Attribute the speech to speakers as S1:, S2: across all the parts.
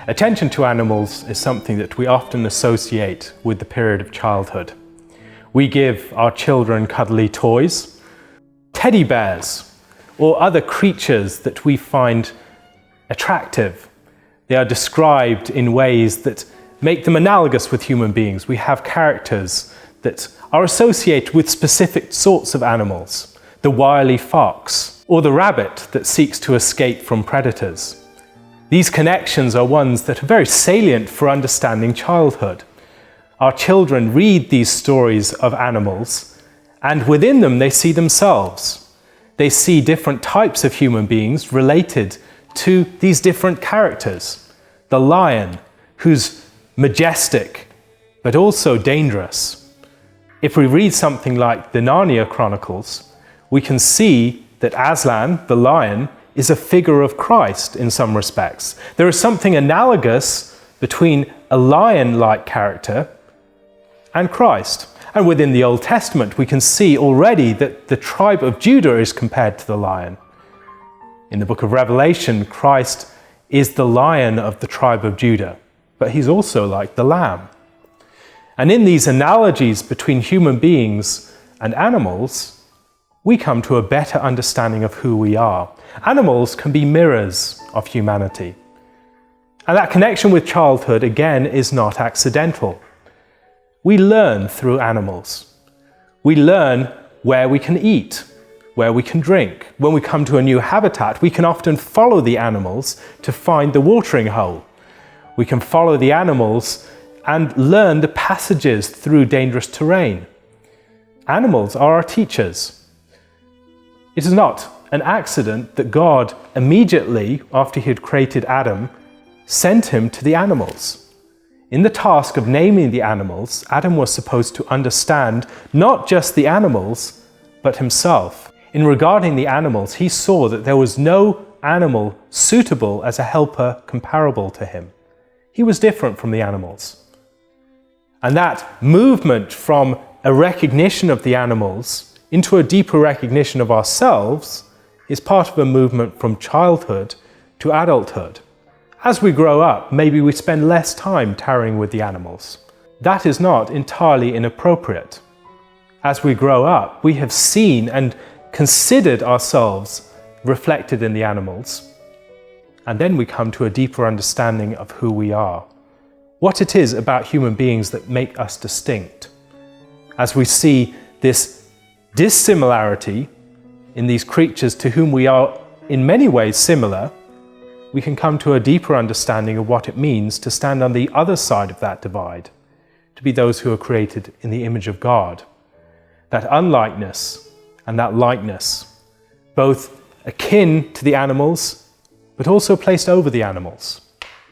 S1: Attention to animals is something that we often associate with the period of childhood. We give our children cuddly toys, teddy bears, or other creatures that we find attractive. They are described in ways that make them analogous with human beings. We have characters that are associated with specific sorts of animals, the wily fox, or the rabbit that seeks to escape from predators. These connections are ones that are very salient for understanding childhood. Our children read these stories of animals, and within them they see themselves. They see different types of human beings related to these different characters. The lion, who's majestic, but also dangerous. If we read something like the Narnia Chronicles, we can see that Aslan, the lion, is a figure of Christ in some respects. There is something analogous between a lion-like character and Christ. And within the Old Testament, we can see already that the tribe of Judah is compared to the lion. In the book of Revelation, Christ is the lion of the tribe of Judah, but he's also like the lamb. And in these analogies between human beings and animals, we come to a better understanding of who we are. Animals can be mirrors of humanity. And that connection with childhood, again, is not accidental. We learn through animals. We learn where we can eat, where we can drink. When we come to a new habitat, we can often follow the animals to find the watering hole. We can follow the animals and learn the passages through dangerous terrain. Animals are our teachers. It is not an accident that God, immediately after he had created Adam, sent him to the animals. In the task of naming the animals, Adam was supposed to understand not just the animals, but himself. In regarding the animals, he saw that there was no animal suitable as a helper comparable to him. He was different from the animals. And that movement from a recognition of the animals into a deeper recognition of ourselves is part of a movement from childhood to adulthood. As we grow up, maybe we spend less time tarrying with the animals. That is not entirely inappropriate. As we grow up, we have seen and considered ourselves reflected in the animals, and then we come to a deeper understanding of who we are, what it is about human beings that make us distinct. As we see this dissimilarity in these creatures to whom we are in many ways similar, we can come to a deeper understanding of what it means to stand on the other side of that divide, to be those who are created in the image of God. That unlikeness and that likeness, both akin to the animals, but also placed over the animals,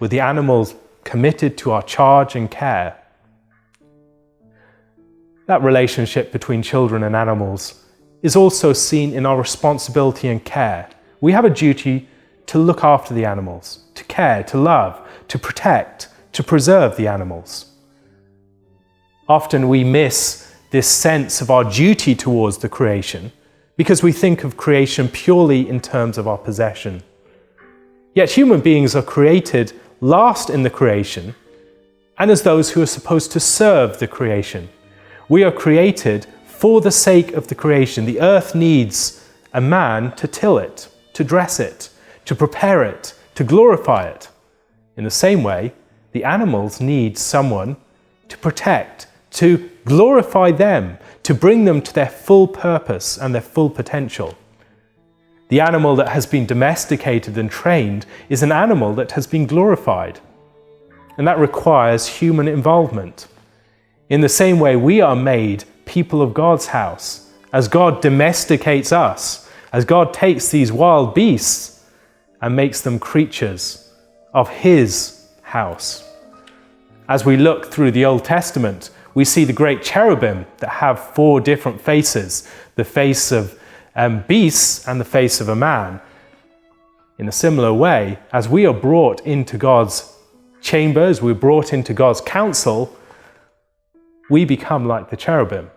S1: with the animals committed to our charge and care. That relationship between children and animals is also seen in our responsibility and care. We have a duty to look after the animals, to care, to love, to protect, to preserve the animals. Often we miss this sense of our duty towards the creation because we think of creation purely in terms of our possession. Yet human beings are created last in the creation and as those who are supposed to serve the creation. We are created for the sake of the creation. The earth needs a man to till it, to dress it, to prepare it, to glorify it. In the same way, the animals need someone to protect, to glorify them, to bring them to their full purpose and their full potential. The animal that has been domesticated and trained is an animal that has been glorified, and that requires human involvement. In the same way, we are made people of God's house, as God domesticates us, as God takes these wild beasts and makes them creatures of his house. As we look through the Old Testament, we see the great cherubim that have 4 different faces, the face of beasts and the face of a man. In a similar way, as we are brought into God's chambers, we're brought into God's council, we become like the cherubim.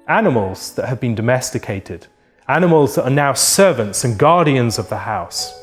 S1: Animals that have been domesticated, animals that are now servants and guardians of the house.